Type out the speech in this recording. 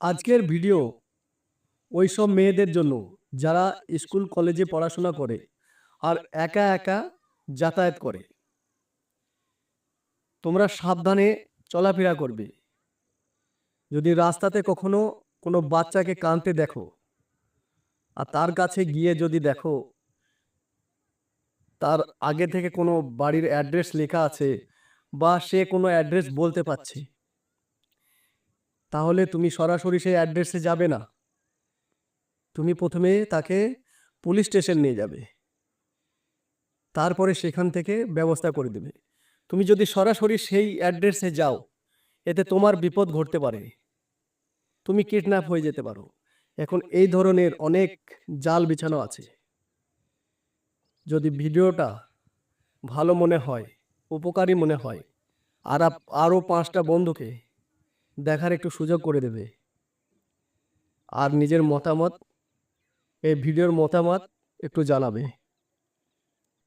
আজকের ভিডিও ওই সব মেয়েদের জন্য যারা স্কুল কলেজে পড়াশোনা করে আর একা একা যাতায়াত করে। তোমরা সাবধানে চলাফেরা করবে। যদি রাস্তাতে কখনো কোনো বাচ্চাকে কাঁদতে দেখো আর তার কাছে গিয়ে যদি দেখো তার আগে থেকে কোনো বাড়ির অ্যাড্রেস লেখা আছে বা সে কোনো অ্যাড্রেস বলতে পারছে, তাহলে তুমি সরাসরি সেই অ্যাড্রেসে যাবে না। তুমি প্রথমে তাকে পুলিশ স্টেশন নিয়ে যাবে, তারপরে সেখান থেকে ব্যবস্থা করে দেবে। তুমি যদি সরাসরি সেই অ্যাড্রেসে যাও, এতে তোমার বিপদ ঘটতে পারে, তুমি কিডন্যাপ হয়ে যেতে পারো। এখন এই ধরনের অনেক জাল বিছানো আছে। যদি ভিডিওটা ভালো মনে হয়, উপকারী মনে হয়, আরও 5টা বন্ধুকে দেখার একটু সুযোগ করে দেবে। আর নিজের মতামত, এই ভিডিওর মতামত একটু জানাবে।